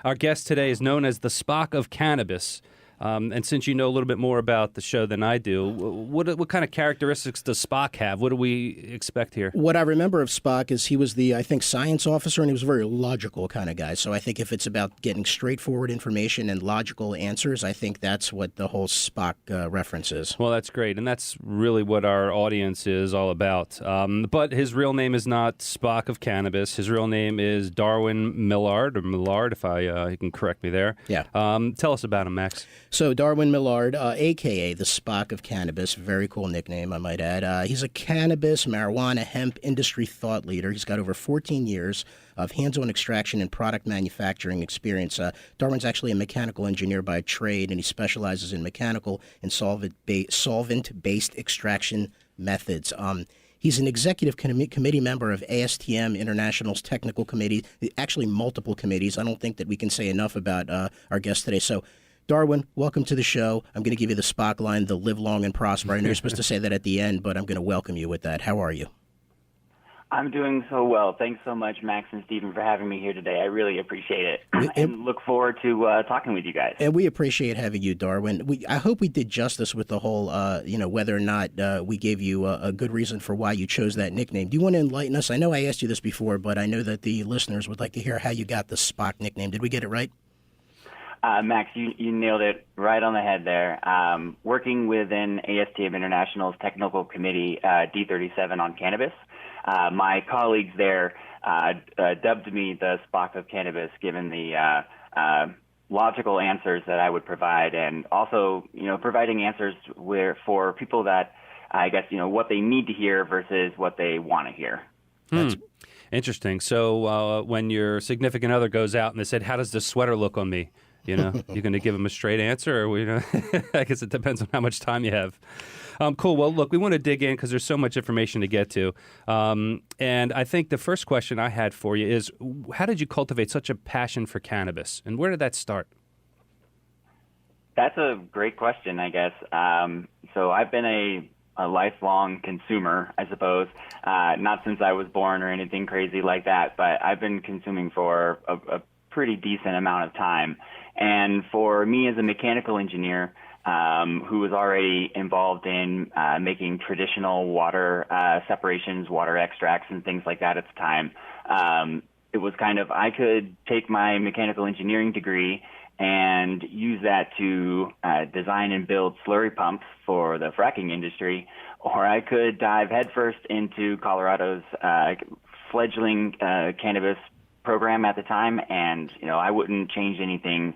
Our guest today is known as the Spock of Cannabis. And since you know a little bit more about the show than I do, what kind of characteristics does Spock have? What do we expect here? What I remember of Spock is he was the, I think, science officer, and he was a very logical kind of guy. So I think if it's about getting straightforward information and logical answers, I think that's what the whole Spock reference is. Well, that's great, and that's really what our audience is all about. But his real name is not Spock of Cannabis. His real name is Darwin Millard, or Millard, if you can correct me there. Yeah. Tell us about him, Max. So Darwin Millard, a.k.a. the Spock of Cannabis, very cool nickname, I might add. He's a cannabis, marijuana, hemp industry thought leader. He's got over 14 years of hands-on extraction and product manufacturing experience. Darwin's actually a mechanical engineer by trade, and he specializes in mechanical and solvent-based extraction methods. He's an executive committee member of ASTM International's technical committee, actually multiple committees. I don't think that we can say enough about our guest today. So, Darwin, welcome to the show. I'm going to give you the Spock line, the live long and prosper. I know you're supposed to say that at the end, but I'm going to welcome you with that. How are you? I'm doing so well. Thanks so much, Max and Stephen, for having me here today. I really appreciate it, and look forward to talking with you guys. And we appreciate having you, Darwin. I hope we did justice with the whole, whether or not we gave you a good reason for why you chose that nickname. Do you want to enlighten us? I know I asked you this before, but I know that the listeners would like to hear how you got the Spock nickname. Did we get it right? Max, you nailed it right on the head there. Working within ASTM International's technical committee, D37 on cannabis, my colleagues there dubbed me the Spock of Cannabis, given the logical answers that I would provide, and also, providing answers for people that, I guess, what they need to hear versus what they want to hear. Interesting. So when your significant other goes out and they said, "How does this sweater look on me?" You're going to give them a straight answer, or I guess it depends on how much time you have. Cool. Well, look, we want to dig in because there's so much information to get to. And I think the first question I had for you is, how did you cultivate such a passion for cannabis, and where did that start? That's a great question, I guess. So I've been a lifelong consumer, I suppose, not since I was born or anything crazy like that, but I've been consuming for a pretty decent amount of time. And for me as a mechanical engineer who was already involved in making traditional water separations, water extracts, and things like that at the time, it was kind of, I could take my mechanical engineering degree and use that to design and build slurry pumps for the fracking industry, or I could dive headfirst into Colorado's fledgling cannabis program at the time, and I wouldn't change anything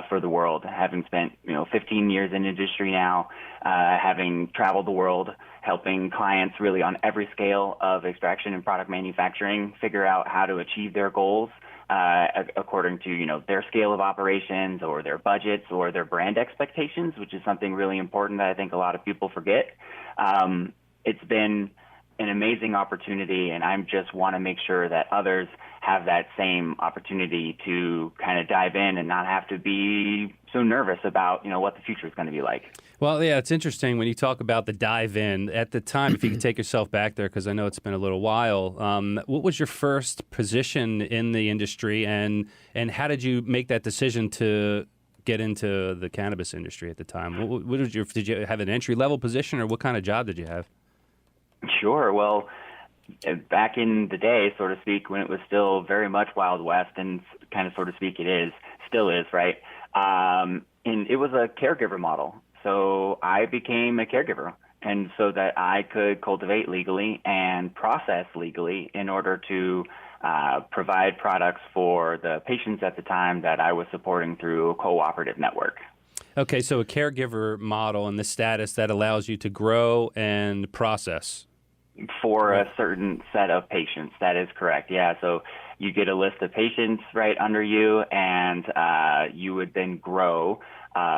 for the world. Having spent 15 years in industry now, having traveled the world, helping clients really on every scale of extraction and product manufacturing figure out how to achieve their goals according to their scale of operations or their budgets or their brand expectations, which is something really important that I think a lot of people forget. It's been an amazing opportunity, and I just want to make sure that others have that same opportunity to kind of dive in and not have to be so nervous about, what the future is going to be like. Well, yeah, it's interesting when you talk about the dive in. At the time, if you could take yourself back there, because I know it's been a little while, what was your first position in the industry, and how did you make that decision to get into the cannabis industry at the time? What was did you have an entry-level position, or what kind of job did you have? Sure. Well, back in the day, so to speak, when it was still very much Wild West, and kind of, so to speak, still is, right? And it was a caregiver model. So I became a caregiver, and so that I could cultivate legally and process legally in order to provide products for the patients at the time that I was supporting through a cooperative network. Okay, so a caregiver model and the status that allows you to grow and process. For a certain set of patients, that is correct. Yeah, so you get a list of patients right under you, and you would then grow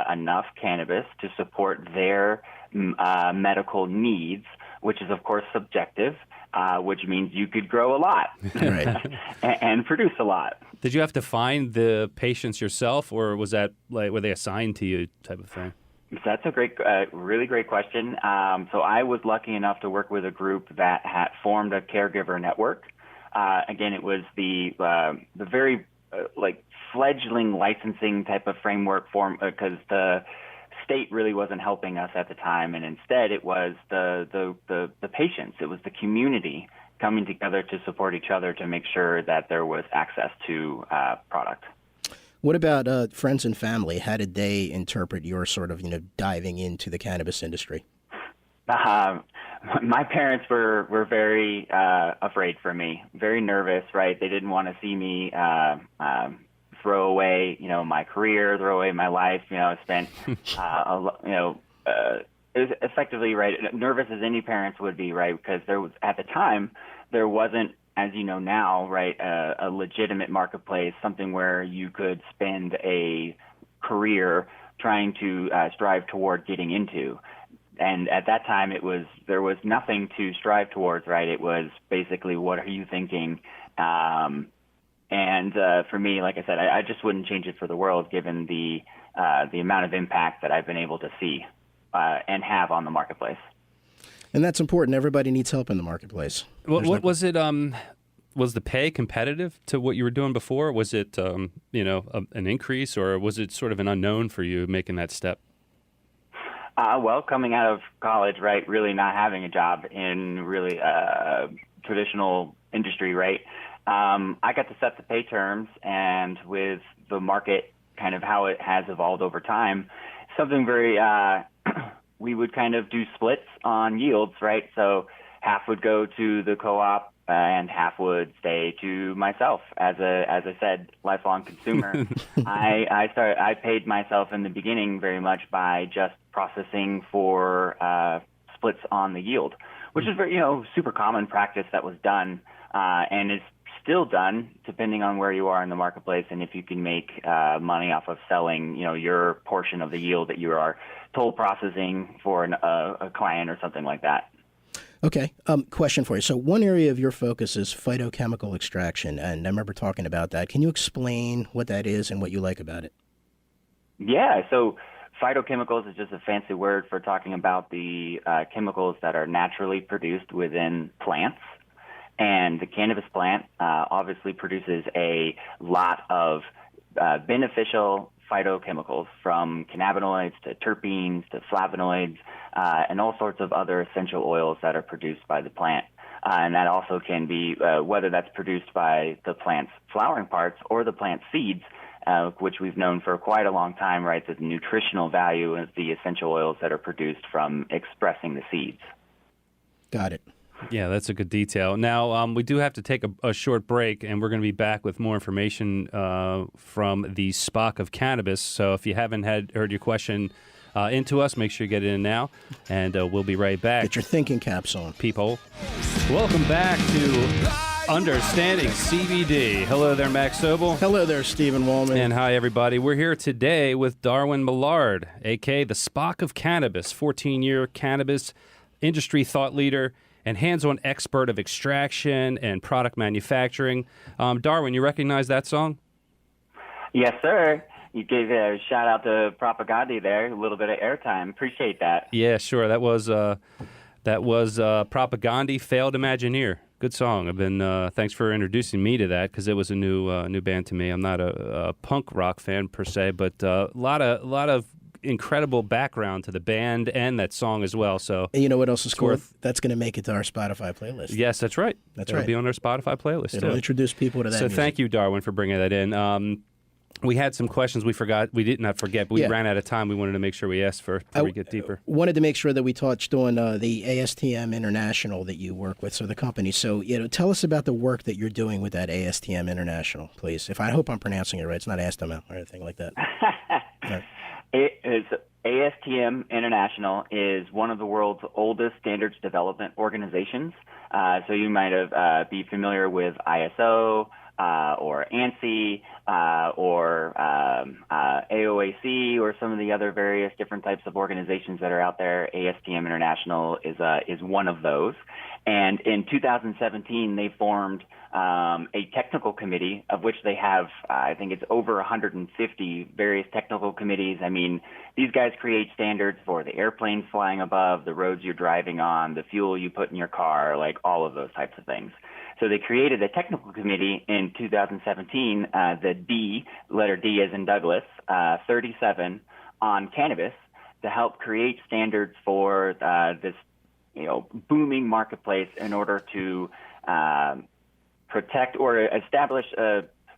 enough cannabis to support their medical needs, which is, of course, subjective, which means you could grow a lot and produce a lot. Did you have to find the patients yourself, or was that were they assigned to you type of thing? That's a really great question. So I was lucky enough to work with a group that had formed a caregiver network. Again, it was the very fledgling licensing type of framework form because the state really wasn't helping us at the time, and instead it was the patients, it was the community coming together to support each other to make sure that there was access to product. What about friends and family? How did they interpret your sort of, diving into the cannabis industry? My parents were very afraid for me, very nervous, right? They didn't want to see me throw away, my career, throw away my life. I spent, it was effectively, right, nervous as any parents would be, right? Because there was, at the time, there wasn't, as you know now, right, a legitimate marketplace, something where you could spend a career trying to strive toward getting into. And at that time, there was nothing to strive towards, right? It was basically, what are you thinking? And for me, like I said, I just wouldn't change it for the world, given the amount of impact that I've been able to see and have on the marketplace. And that's important. Everybody needs help in the marketplace. What was it? Was the pay competitive to what you were doing before? Was it, an increase, or was it sort of an unknown for you making that step? Well, coming out of college, right, really not having a job in really traditional industry, right, I got to set the pay terms, and with the market kind of how it has evolved over time, something very we would kind of do splits on yields, right? So half would go to the co-op and half would stay to myself. As I said, lifelong consumer. I paid myself in the beginning very much by just processing for splits on the yield, which is very, super common practice that was done and is still done depending on where you are in the marketplace and if you can make money off of selling, your portion of the yield that you are toll processing for a client or something like that. Okay. Question for you. So one area of your focus is phytochemical extraction, and I remember talking about that. Can you explain what that is and what you like about it? Yeah. So phytochemicals is just a fancy word for talking about the chemicals that are naturally produced within plants. And the cannabis plant obviously produces a lot of beneficial phytochemicals, from cannabinoids to terpenes to flavonoids and all sorts of other essential oils that are produced by the plant. And that also can be, whether that's produced by the plant's flowering parts or the plant seeds, which we've known for quite a long time, right, the nutritional value of the essential oils that are produced from expressing the seeds. Got it. Yeah, that's a good detail. Now, we do have to take a short break, and we're going to be back with more information from the Spock of Cannabis. So if you haven't heard your question into us, make sure you get it in now, and we'll be right back. Get your thinking caps on. Peephole. Welcome back to Understanding CBD. Hello there, Max Sobel. Hello there, Stephen Wallman. And hi, everybody. We're here today with Darwin Millard, a.k.a. the Spock of Cannabis, 14-year cannabis industry thought leader and hands-on expert of extraction and product manufacturing. Darwin, you recognize that song? Yes, sir. You gave a shout-out to Propaganda there, a little bit of airtime. Appreciate that. Yeah, sure. That was Propaganda, Failed Imagineer. Good song. I've been thanks for introducing me to that, because it was a new band to me. I'm not a punk rock fan per se, but a lot of incredible background to the band and that song as well. So, and you know what else is cool? That's going to make it to our Spotify playlist. Yes, that's right. It'll be on our Spotify playlist. It'll introduce people to that. So music. Thank you, Darwin, for bringing that in. We had some questions we forgot. We did not forget, but we ran out of time. We wanted to make sure we asked before we get deeper. Wanted to make sure that we touched on the ASTM International that you work with, so the company. So, tell us about the work that you're doing with that ASTM International, please. I hope I'm pronouncing it right. It's not ASTM or anything like that. Right. It is ASTM International is one of the world's oldest standards development organizations. So you might have be familiar with ISO or ANSI or AOAC or some of the other various different types of organizations that are out there. ASTM International is one of those. And in 2017, they formed a technical committee, of which they have, I think it's over 150 various technical committees. I mean, these guys create standards for the airplanes flying above, the roads you're driving on, the fuel you put in your car, like all of those types of things. So they created a technical committee in 2017, the D, letter D as in Douglas, 37 on cannabis to help create standards for this, booming marketplace in order to protect or establish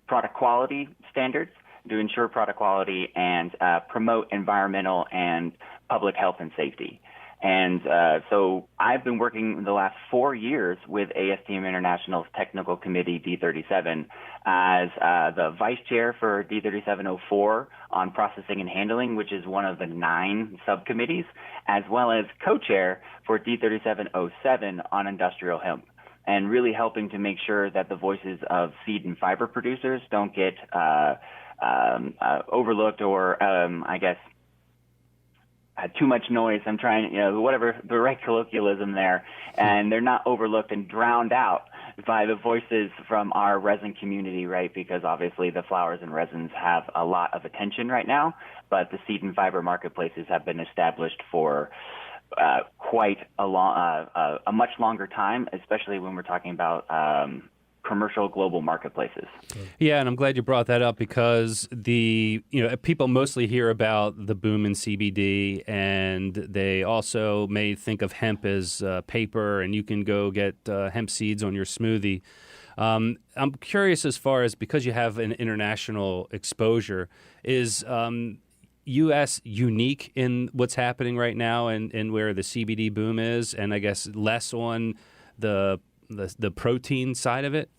product quality standards to ensure product quality and promote environmental and public health and safety. And so I've been working the last 4 years with ASTM International's Technical Committee D37 as the vice chair for D3704 on processing and handling, which is one of the 9 subcommittees, as well as co-chair for D3707 on industrial hemp, and really helping to make sure that the voices of seed and fiber producers don't get overlooked or, too much noise. I'm trying, whatever the right colloquialism there, and they're not overlooked and drowned out by the voices from our resin community, right? Because obviously the flowers and resins have a lot of attention right now, but the seed and fiber marketplaces have been established for quite a much longer time, especially when we're talking about commercial global marketplaces. Yeah, and I'm glad you brought that up because people mostly hear about the boom in CBD, and they also may think of hemp as paper, and you can go get hemp seeds on your smoothie. I'm curious as far as, because you have an international exposure, is U.S. unique in what's happening right now and where the CBD boom is, and I guess less on the protein side of it?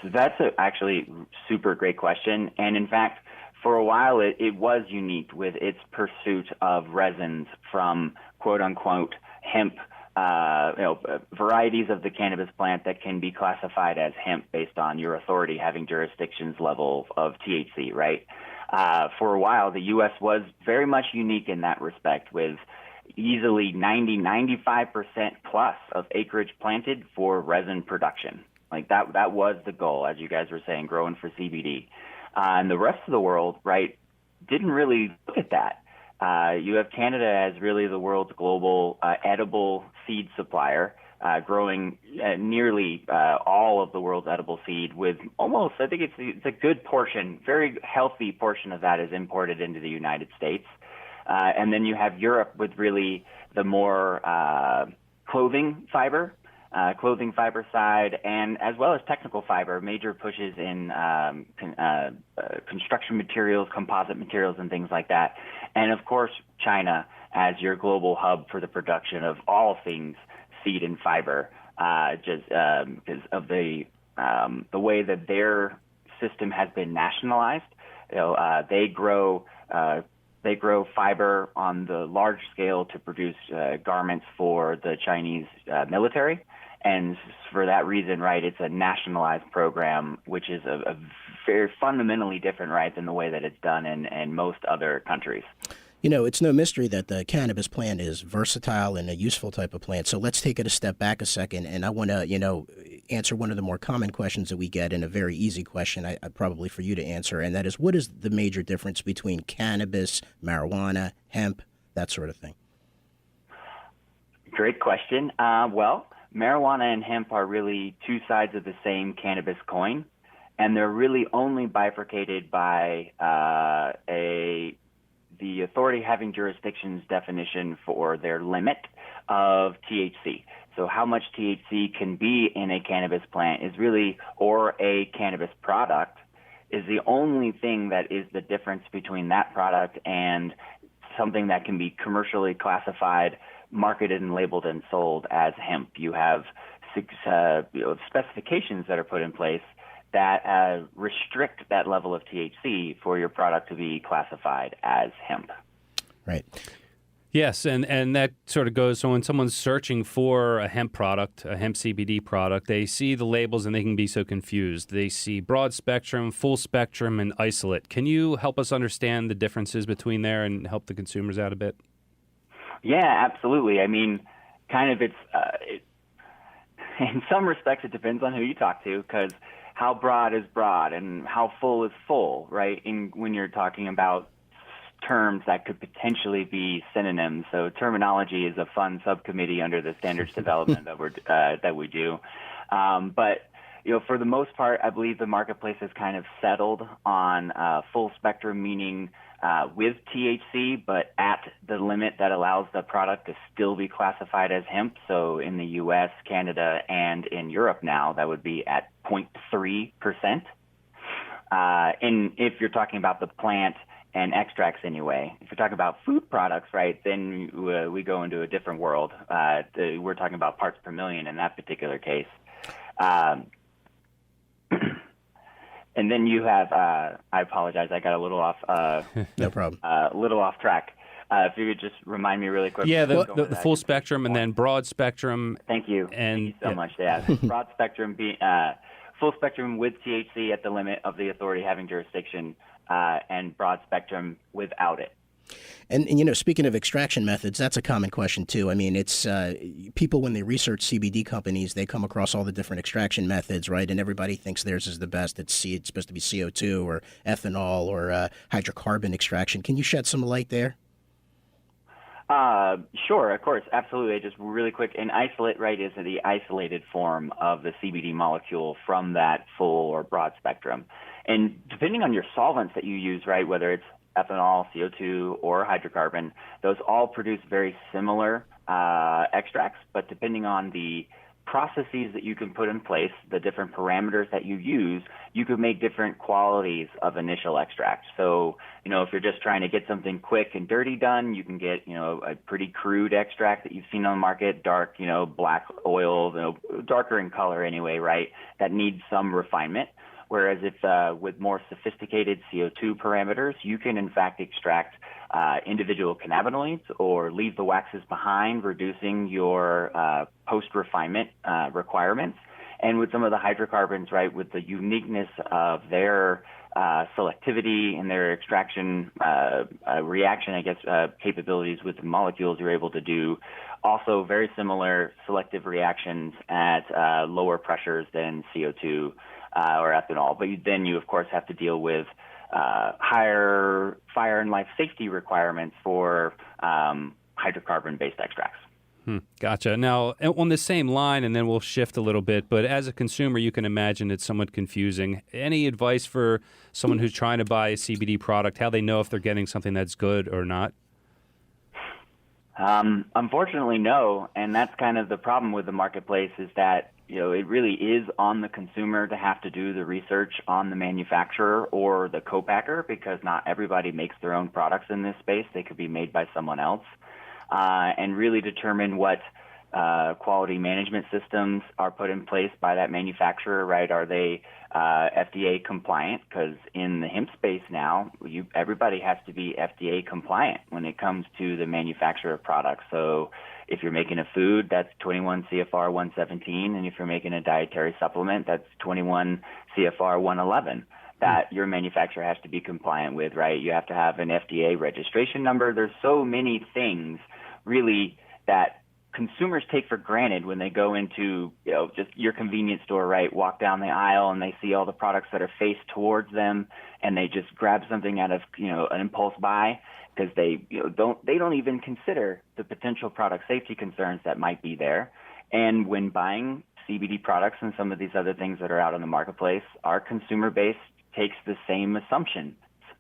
That's actually super great question. And in fact, for a while, it was unique with its pursuit of resins from quote unquote hemp, varieties of the cannabis plant that can be classified as hemp based on your authority having jurisdiction's level of THC, right? For a while, the U.S. was very much unique in that respect, with easily 95% plus of acreage planted for resin production. Like that was the goal, as you guys were saying, growing for CBD. And the rest of the world, right, didn't really look at that. You have Canada as really the world's global edible seed supplier, growing nearly all of the world's edible seed, with almost, I think it's a good portion, very healthy portion of that is imported into the United States. And then you have Europe with really the more clothing fiber side, and as well as technical fiber, major pushes in construction materials, composite materials, and things like that. And of course, China as your global hub for the production of all things seed and fiber, just because of the way that their system has been nationalized. They grow fiber on the large scale to produce garments for the Chinese military. And for that reason, right, it's a nationalized program, which is a very fundamentally different, right, than the way that it's done in most other countries. It's no mystery that the cannabis plant is versatile and a useful type of plant. So let's take it a step back a second. And I want to, answer one of the more common questions that we get, and a very easy question, I probably for you to answer. And that is, what is the major difference between cannabis, marijuana, hemp, that sort of thing? Great question. Well, marijuana and hemp are really two sides of the same cannabis coin, and they're really only bifurcated by the authority having jurisdiction's definition for their limit of THC. So how much THC can be in a cannabis plant is really, or a cannabis product, is the only thing that is the difference between that product and something that can be commercially classified, marketed and labeled and sold as hemp. You have specifications that are put in place that restrict that level of THC for your product to be classified as hemp. Right. Yes, and that sort of goes, so when someone's searching for a hemp product, a hemp CBD product, they see the labels and they can be so confused. They see broad spectrum, full spectrum, and isolate. Can you help us understand the differences between there and help the consumers out a bit? Yeah, absolutely. I mean, kind of in some respects, it depends on who you talk to, because how broad is broad and how full is full, right? When you're talking about terms that could potentially be synonyms. So terminology is a fun subcommittee under the standards development that we do. But for the most part, I believe the marketplace has kind of settled on full spectrum, meaning with THC, but at the limit that allows the product to still be classified as hemp. So in the U.S., Canada, and in Europe now, that would be at 0.3%. And if you're talking about the plant and extracts anyway, if you're talking about food products, right, then we go into a different world. We're talking about parts per million in that particular case. And then you have, I apologize, I got a little off. No problem. A little off track. If you could just remind me really quick. Yeah, the full spectrum and then broad spectrum. Thank you. And, Thank you so much. Yeah, broad spectrum, full spectrum with THC at the limit of the authority having jurisdiction, and broad spectrum without it. And speaking of extraction methods, that's a common question too. I mean, it's people when they research CBD companies, they come across all the different extraction methods, right? And everybody thinks theirs is the best. It's supposed to be CO2 or ethanol or hydrocarbon extraction. Can you shed some light there? Sure, of course, absolutely. Just really quick, an isolate, right, is the isolated form of the CBD molecule from that full or broad spectrum. And depending on your solvents that you use, right, whether it's ethanol, CO2, or hydrocarbon, those all produce very similar extracts, but depending on the processes that you can put in place, the different parameters that you use, you could make different qualities of initial extract. So, if you're just trying to get something quick and dirty done, you can get, a pretty crude extract that you've seen on the market, dark, black oil, darker in color anyway, right? That needs some refinement. Whereas if with more sophisticated CO2 parameters, you can in fact extract individual cannabinoids or leave the waxes behind, reducing your post-refinement requirements. And with some of the hydrocarbons, right, with the uniqueness of their selectivity and their extraction reaction, capabilities with the molecules, you're able to do also very similar selective reactions at lower pressures than CO2 or ethanol. But then you, of course, have to deal with higher fire and life safety requirements for hydrocarbon-based extracts. Gotcha. Now, on the same line, and then we'll shift a little bit, but as a consumer, you can imagine it's somewhat confusing. Any advice for someone who's trying to buy a CBD product, how they know if they're getting something that's good or not? Unfortunately, no. And that's kind of the problem with the marketplace is that, it really is on the consumer to have to do the research on the manufacturer or the co-packer, because not everybody makes their own products in this space. They could be made by someone else. And really determine what quality management systems are put in place by that manufacturer, right? Are they FDA compliant? Because in the hemp space now, everybody has to be FDA compliant when it comes to the manufacturer of products. So if you're making a food, that's 21 CFR 117, and if you're making a dietary supplement, that's 21 CFR 111. That your manufacturer has to be compliant with, right? You have to have an FDA registration number. There's so many things really that consumers take for granted when they go into, just your convenience store, right? Walk down the aisle and they see all the products that are faced towards them, and they just grab something out of, an impulse buy because they don't even consider the potential product safety concerns that might be there. And when buying CBD products and some of these other things that are out in the marketplace, our consumer base takes the same assumption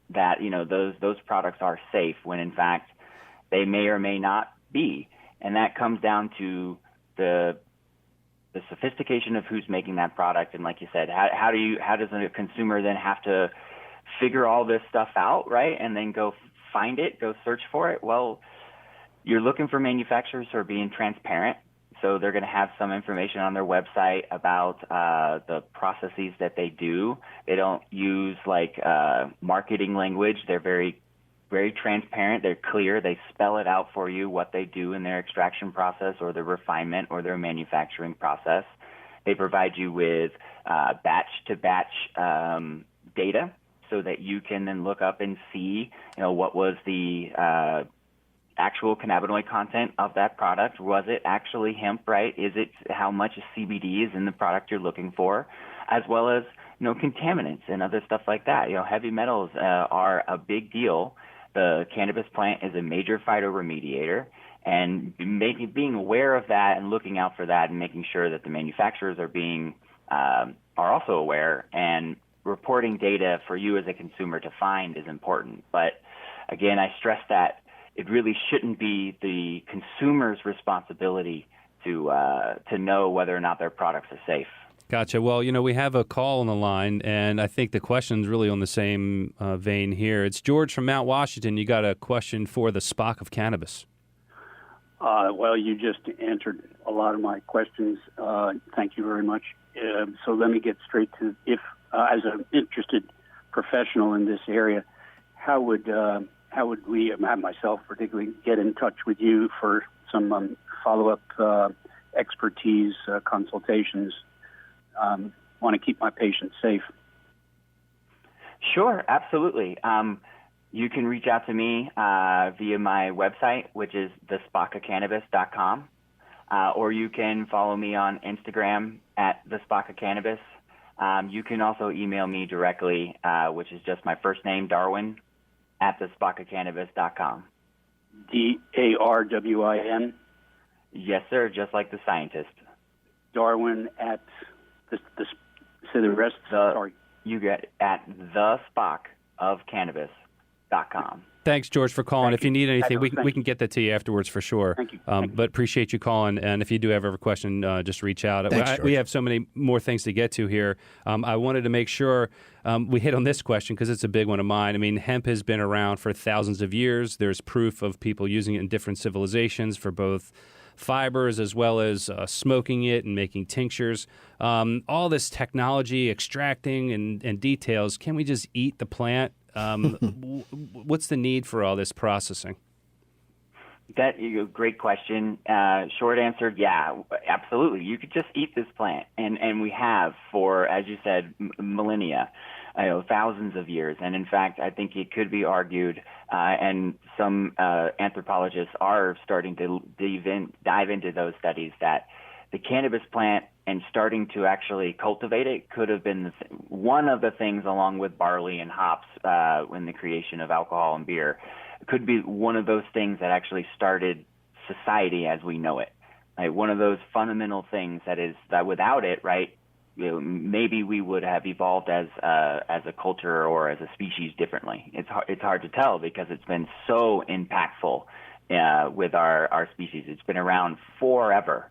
that, those products are safe when in fact they may or may not be. And that comes down to the sophistication of who's making that product. And like you said, how does a consumer then have to figure all this stuff out, right? And then go find it, go search for it? Well, you're looking for manufacturers who are being transparent. So they're going to have some information on their website about the processes that they do. They don't use marketing language. They're very, very transparent. They're clear. They spell it out for you what they do in their extraction process or their refinement or their manufacturing process. They provide you with batch-to-batch data so that you can then look up and see, what was the actual cannabinoid content of that product. Was it actually hemp, right? Is it how much CBD is in the product you're looking for, as well as, contaminants and other stuff like that. Heavy metals are a big deal. The cannabis plant is a major phytoremediator, And being aware of that and looking out for that and making sure that the manufacturers are also aware, and reporting data for you as a consumer to find is important. But again, I stress that it really shouldn't be the consumer's responsibility to know whether or not their products are safe. Gotcha. Well, we have a call on the line, and I think the question's really on the same vein here. It's George from Mount Washington. You got a question for the Spock of Cannabis. Well, you just answered a lot of my questions. Thank you very much. So let me get straight to, if as an interested professional in this area, how would we, myself particularly, get in touch with you for some follow-up expertise consultations? Want to keep my patients safe. Sure, absolutely. You can reach out to me via my website, which is thespockofcannabis.com, or you can follow me on Instagram at thespockofcannabis. You can also email me directly, which is just my first name, Darwin, at thespockofcannabis.com. Darwin? Yes, sir, just like the scientist. Darwin at say the rest. Sorry. You get at thespockofcannabis.com. Thanks, George, for calling. Thank If you need anything, we you. can get that to you afterwards for sure. Thank you. But appreciate you calling, and if you do have a question, just reach out. Thanks, We George. have so many more things to get to here. I wanted to make sure we hit on this question because it's a big one of mine. I mean, hemp has been around for thousands of years. There's proof of people using it in different civilizations for both fibers as well as smoking it and making tinctures. All this technology, extracting and details, can we just eat the plant? What's the need for all this processing? Great question. Short answer, yeah, absolutely. You could just eat this plant, and we have for, as you said, millennia, thousands of years. And in fact, I think it could be argued, and some anthropologists are starting to dive into those studies, that the cannabis plant and starting to actually cultivate it could have been one of the things, along with barley and hops, in the creation of alcohol and beer. It could be one of those things that actually started society as we know it. Right? One of those fundamental things that without it, right, maybe we would have evolved as a culture or as a species differently. It's hard to tell because it's been so impactful with our species. It's been around forever.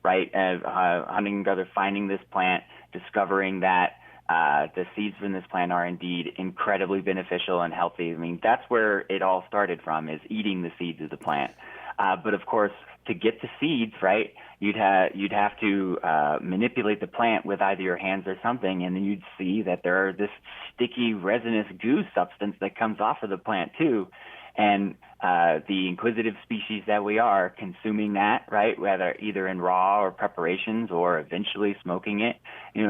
Right, hunting together, finding this plant, discovering that the seeds from this plant are indeed incredibly beneficial and healthy. I mean, that's where it all started from, is eating the seeds of the plant. But of course, to get the seeds, right, you'd have to manipulate the plant with either your hands or something, and then you'd see that there are this sticky, resinous goo substance that comes off of the plant too. And the inquisitive species that we are, consuming that, right, whether either in raw or preparations or eventually smoking it,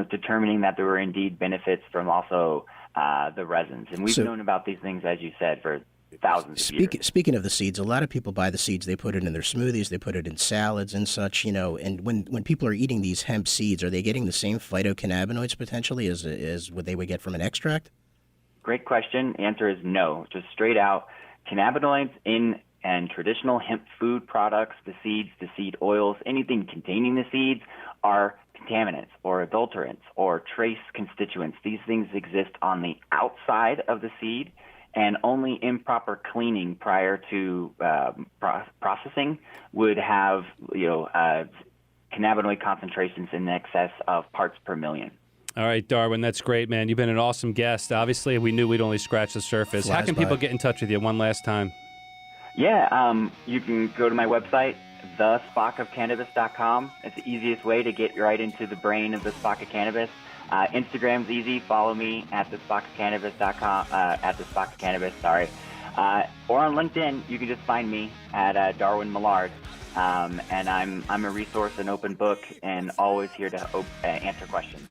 determining that there were indeed benefits from also the resins. And we've known about these things, as you said, for thousands of years. Speaking of the seeds, a lot of people buy the seeds. They put it in their smoothies. They put it in salads and such, And when people are eating these hemp seeds, are they getting the same phytocannabinoids potentially as what they would get from an extract? Great question. The answer is no. Just straight out. Cannabinoids in and traditional hemp food products, the seeds, the seed oils, anything containing the seeds are contaminants or adulterants or trace constituents. These things exist on the outside of the seed, and only improper cleaning prior to processing would have cannabinoid concentrations in excess of parts per million. All right, Darwin, that's great, man. You've been an awesome guest. Obviously, we knew we'd only scratch the surface. How can people get in touch with you one last time? Yeah, you can go to my website, thespockofcannabis.com. It's the easiest way to get right into the brain of the Spock of Cannabis. Instagram's easy. Follow me at thespockofcannabis.com, at thespockofcannabis, sorry. Or on LinkedIn, you can just find me at Darwin Millard. And I'm a resource, an open book, and always here to answer questions.